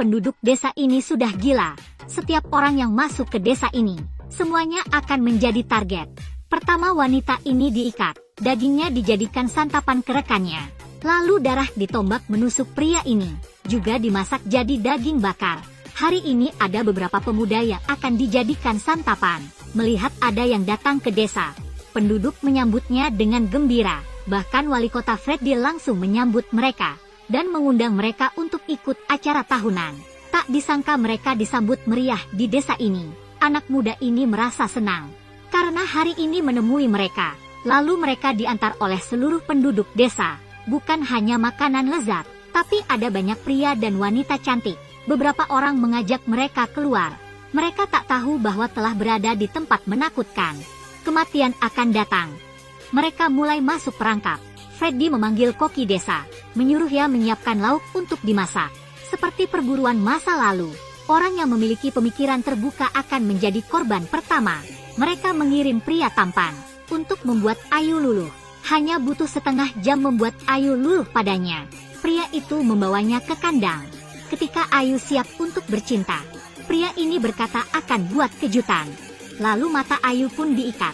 penduduk desa ini sudah gila. Setiap orang yang masuk ke desa ini, semuanya akan menjadi target. Pertama, wanita ini diikat, dagingnya dijadikan santapan ke rekannya. Lalu darah ditombak menusuk pria ini, juga dimasak jadi daging bakar. Hari ini ada beberapa pemuda yang akan dijadikan santapan. Melihat ada yang datang ke desa, penduduk menyambutnya dengan gembira. Bahkan wali kota Freddy langsung menyambut mereka dan mengundang mereka untuk ikut acara tahunan. Tak disangka mereka disambut meriah di desa ini. Anak muda ini merasa senang karena hari ini menemui mereka. Lalu mereka diantar oleh seluruh penduduk desa. Bukan hanya makanan lezat, tapi ada banyak pria dan wanita cantik. Beberapa orang mengajak mereka keluar. Mereka tak tahu bahwa telah berada di tempat menakutkan. Kematian akan datang. Mereka mulai masuk perangkap. Freddy memanggil koki desa, menyuruhnya menyiapkan lauk untuk dimasak. Seperti perburuan masa lalu, orang yang memiliki pemikiran terbuka akan menjadi korban pertama. Mereka mengirim pria tampan untuk membuat Ayu luluh. Hanya butuh setengah jam membuat Ayu luluh padanya. Pria itu membawanya ke kandang. Ketika Ayu siap untuk bercinta, pria ini berkata akan buat kejutan. Lalu mata Ayu pun diikat.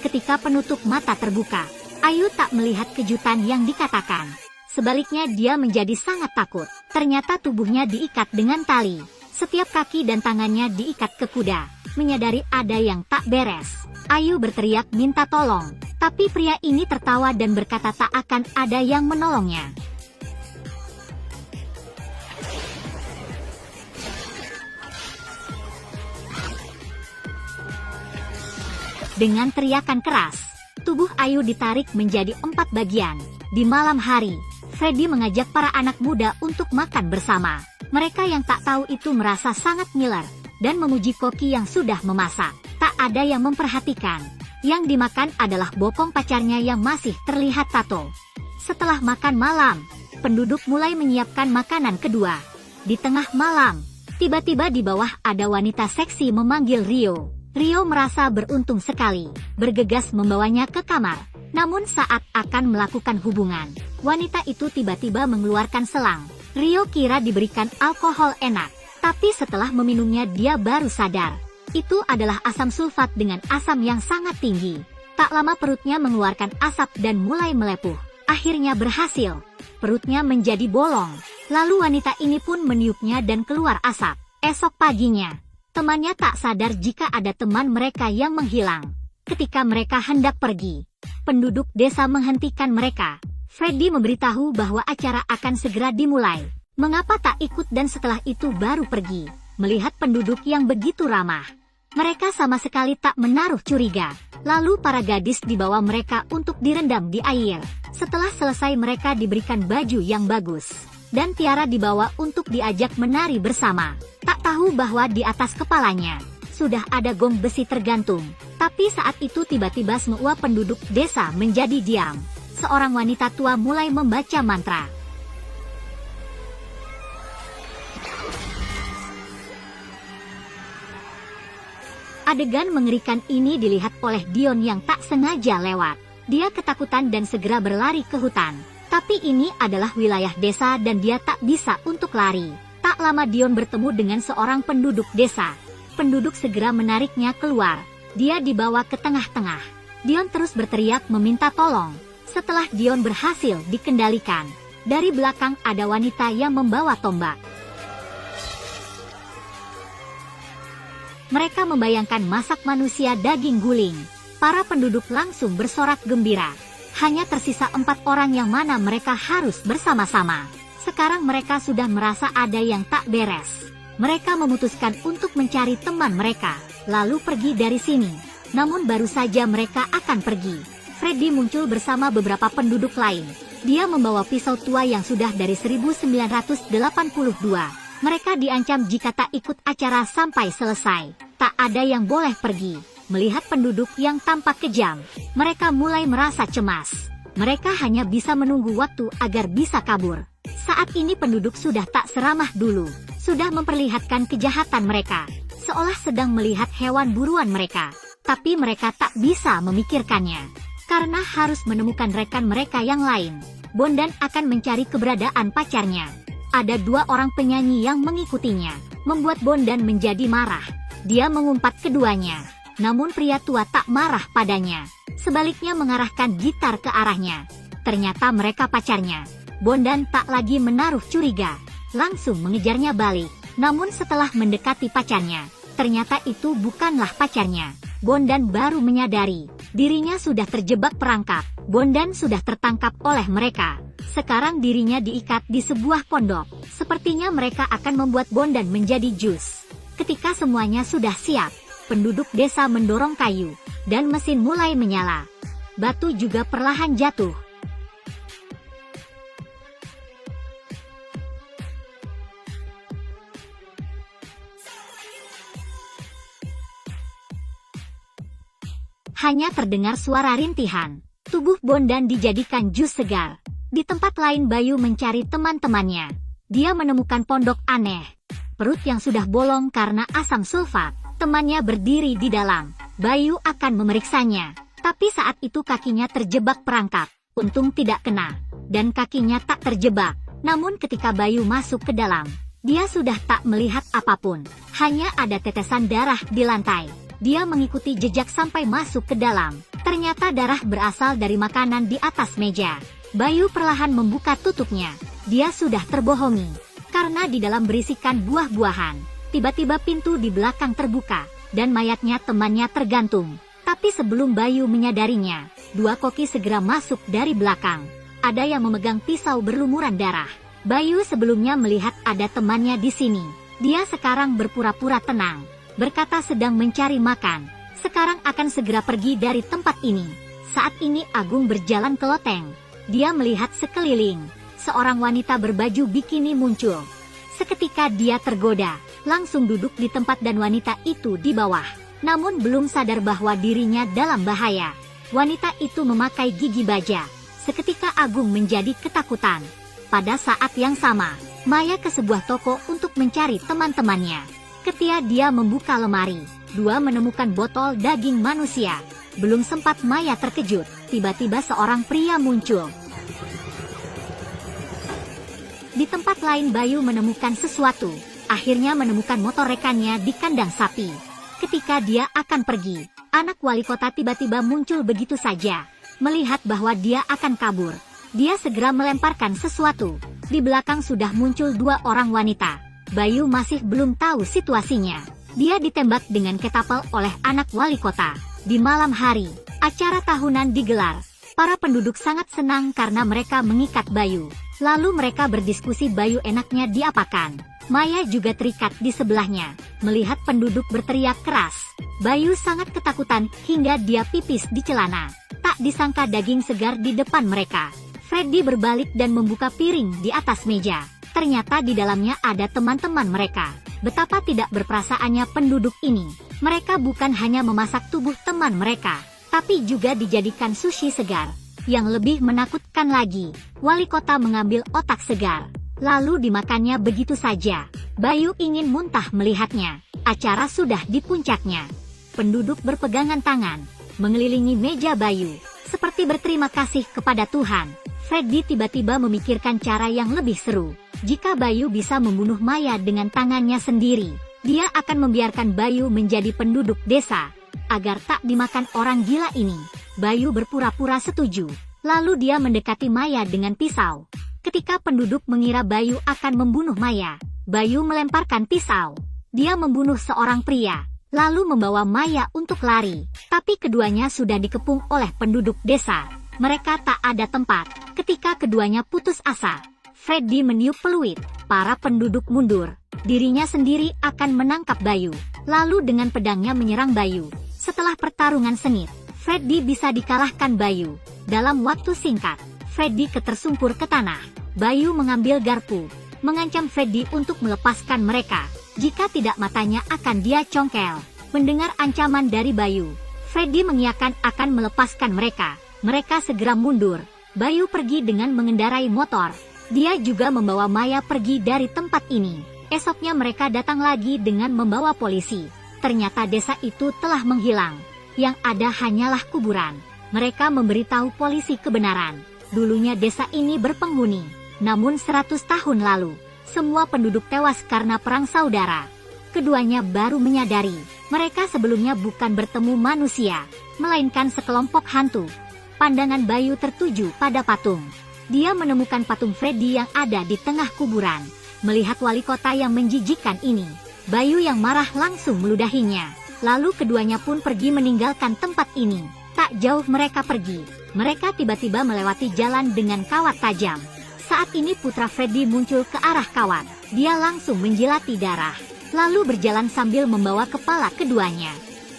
Ketika penutup mata terbuka, Ayu tak melihat kejutan yang dikatakan. Sebaliknya dia menjadi sangat takut. Ternyata tubuhnya diikat dengan tali. Setiap kaki dan tangannya diikat ke kuda. Menyadari ada yang tak beres, Ayu berteriak minta tolong. Tapi pria ini tertawa dan berkata tak akan ada yang menolongnya. Dengan teriakan keras, tubuh Ayu ditarik menjadi 4 bagian. Di malam hari, Freddy mengajak para anak muda untuk makan bersama. Mereka yang tak tahu itu merasa sangat ngiler dan memuji koki yang sudah memasak. Tak ada yang memperhatikan. Yang dimakan adalah bokong pacarnya yang masih terlihat tato. Setelah makan malam, penduduk mulai menyiapkan makanan kedua. Di tengah malam, tiba-tiba di bawah ada wanita seksi memanggil Rio. Rio merasa beruntung sekali, bergegas membawanya ke kamar. Namun saat akan melakukan hubungan, wanita itu tiba-tiba mengeluarkan selang. Rio kira diberikan alkohol enak, tapi setelah meminumnya dia baru sadar. Itu adalah asam sulfat dengan asam yang sangat tinggi. Tak lama perutnya mengeluarkan asap dan mulai melepuh. Akhirnya berhasil. Perutnya menjadi bolong. Lalu wanita ini pun meniupnya dan keluar asap. Esok paginya, temannya tak sadar jika ada teman mereka yang menghilang. Ketika mereka hendak pergi, penduduk desa menghentikan mereka. Freddy memberitahu bahwa acara akan segera dimulai. Mengapa tak ikut dan setelah itu baru pergi? Melihat penduduk yang begitu ramah, mereka sama sekali tak menaruh curiga. Lalu para gadis dibawa mereka untuk direndam di air. Setelah selesai mereka diberikan baju yang bagus. Dan Tiara dibawa untuk diajak menari bersama. Tak tahu bahwa di atas kepalanya sudah ada gong besi tergantung. Tapi saat itu tiba-tiba semua penduduk desa menjadi diam. Seorang wanita tua mulai membaca mantra. Adegan mengerikan ini dilihat oleh Dion yang tak sengaja lewat. Dia ketakutan dan segera berlari ke hutan. Tapi ini adalah wilayah desa dan dia tak bisa untuk lari. Tak lama Dion bertemu dengan seorang penduduk desa. Penduduk segera menariknya keluar. Dia dibawa ke tengah-tengah. Dion terus berteriak meminta tolong. Setelah Dion berhasil dikendalikan, dari belakang ada wanita yang membawa tombak. Mereka membayangkan masak manusia daging guling. Para penduduk langsung bersorak gembira. Hanya tersisa 4 orang yang mana mereka harus bersama-sama. Sekarang mereka sudah merasa ada yang tak beres. Mereka memutuskan untuk mencari teman mereka, lalu pergi dari sini. Namun baru saja mereka akan pergi, Freddy muncul bersama beberapa penduduk lain. Dia membawa pisau tua yang sudah dari 1982. Mereka diancam jika tak ikut acara sampai selesai. Tak ada yang boleh pergi. Melihat penduduk yang tampak kejam, mereka mulai merasa cemas. Mereka hanya bisa menunggu waktu agar bisa kabur. Saat ini penduduk sudah tak seramah dulu. Sudah memperlihatkan kejahatan mereka. Seolah sedang melihat hewan buruan mereka. Tapi mereka tak bisa memikirkannya. Karena harus menemukan rekan mereka yang lain. Bondan akan mencari keberadaan pacarnya. Ada 2 orang penyanyi yang mengikutinya, membuat Bondan menjadi marah. Dia mengumpat keduanya, namun pria tua tak marah padanya. Sebaliknya mengarahkan gitar ke arahnya. Ternyata mereka pacarnya. Bondan tak lagi menaruh curiga, langsung mengejarnya balik. Namun setelah mendekati pacarnya, ternyata itu bukanlah pacarnya. Bondan baru menyadari, dirinya sudah terjebak perangkap. Bondan sudah tertangkap oleh mereka. Sekarang dirinya diikat di sebuah pondok. Sepertinya mereka akan membuat Bondan menjadi jus. Ketika semuanya sudah siap, penduduk desa mendorong kayu, dan mesin mulai menyala. Batu juga perlahan jatuh. Hanya terdengar suara rintihan. Tubuh Bondan dijadikan jus segar. Di tempat lain Bayu mencari teman-temannya. Dia menemukan pondok aneh. Perut yang sudah bolong karena asam sulfat. Temannya berdiri di dalam. Bayu akan memeriksanya. Tapi saat itu kakinya terjebak perangkap. Untung tidak kena. Dan kakinya tak terjebak. Namun ketika Bayu masuk ke dalam, dia sudah tak melihat apapun. Hanya ada tetesan darah di lantai. Dia mengikuti jejak sampai masuk ke dalam. Ternyata darah berasal dari makanan di atas meja. Bayu perlahan membuka tutupnya. Dia sudah terbohongi. Karena di dalam berisikan buah-buahan. Tiba-tiba pintu di belakang terbuka. Dan mayatnya temannya tergantung. Tapi sebelum Bayu menyadarinya, 2 koki segera masuk dari belakang. Ada yang memegang pisau berlumuran darah. Bayu sebelumnya melihat ada temannya di sini. Dia sekarang berpura-pura tenang. Berkata sedang mencari makan. Sekarang akan segera pergi dari tempat ini. Saat ini Agung berjalan ke loteng. Dia melihat sekeliling. Seorang wanita berbaju bikini muncul. Seketika dia tergoda. Langsung duduk di tempat dan wanita itu di bawah. Namun belum sadar bahwa dirinya dalam bahaya. Wanita itu memakai gigi baja. Seketika Agung menjadi ketakutan. Pada saat yang sama, Maya ke sebuah toko untuk mencari teman-temannya. Ketika dia membuka lemari, 2 menemukan botol daging manusia. Belum sempat Maya terkejut, tiba-tiba seorang pria muncul. Di tempat lain Bayu menemukan sesuatu. Akhirnya menemukan motor rekannya di kandang sapi. Ketika dia akan pergi, anak wali kota tiba-tiba muncul begitu saja. Melihat bahwa dia akan kabur, dia segera melemparkan sesuatu. Di belakang sudah muncul 2 orang wanita. Bayu masih belum tahu situasinya. Dia ditembak dengan ketapel oleh anak wali kota. Di malam hari, acara tahunan digelar. Para penduduk sangat senang karena mereka mengikat Bayu. Lalu mereka berdiskusi Bayu enaknya diapakan. Maya juga terikat di sebelahnya. Melihat penduduk berteriak keras, Bayu sangat ketakutan hingga dia pipis di celana. Tak disangka daging segar di depan mereka. Freddy berbalik dan membuka piring di atas meja. Ternyata di dalamnya ada teman-teman mereka. Betapa tidak berperasaannya penduduk ini. Mereka bukan hanya memasak tubuh teman mereka, tapi juga dijadikan sushi segar. Yang lebih menakutkan lagi, wali kota mengambil otak segar, lalu dimakannya begitu saja. Bayu ingin muntah melihatnya. Acara sudah di puncaknya. Penduduk berpegangan tangan, mengelilingi meja Bayu, seperti berterima kasih kepada Tuhan. Freddy tiba-tiba memikirkan cara yang lebih seru. Jika Bayu bisa membunuh Maya dengan tangannya sendiri, dia akan membiarkan Bayu menjadi penduduk desa, agar tak dimakan orang gila ini. Bayu berpura-pura setuju. Lalu dia mendekati Maya dengan pisau. Ketika penduduk mengira Bayu akan membunuh Maya, Bayu melemparkan pisau. Dia membunuh seorang pria, lalu membawa Maya untuk lari. Tapi keduanya sudah dikepung oleh penduduk desa. Mereka tak ada tempat. Ketika keduanya putus asa, Freddy meniup peluit. Para penduduk mundur. Dirinya sendiri akan menangkap Bayu. Lalu dengan pedangnya menyerang Bayu. Setelah pertarungan sengit, Freddy bisa dikalahkan Bayu. Dalam waktu singkat, Freddy ketersungkur ke tanah. Bayu mengambil garpu, mengancam Freddy untuk melepaskan mereka. Jika tidak matanya akan dia congkel. Mendengar ancaman dari Bayu, Freddy mengiyakan akan melepaskan mereka. Mereka segera mundur. Bayu pergi dengan mengendarai motor. Dia juga membawa Maya pergi dari tempat ini. Esoknya mereka datang lagi dengan membawa polisi. Ternyata desa itu telah menghilang. Yang ada hanyalah kuburan. Mereka memberitahu polisi kebenaran. Dulunya desa ini berpenghuni. Namun 100 tahun lalu, Semua penduduk tewas karena perang saudara. Keduanya baru menyadari, mereka sebelumnya bukan bertemu manusia, melainkan sekelompok hantu. Pandangan Bayu tertuju pada patung. Dia menemukan patung Freddy yang ada di tengah kuburan. Melihat wali kota yang menjijikkan ini, Bayu yang marah langsung meludahinya. Lalu keduanya pun pergi meninggalkan tempat ini. Tak jauh mereka pergi, mereka tiba-tiba melewati jalan dengan kawat tajam. Saat ini putra Freddy muncul ke arah kawat. Dia langsung menjilati darah, lalu berjalan sambil membawa kepala keduanya.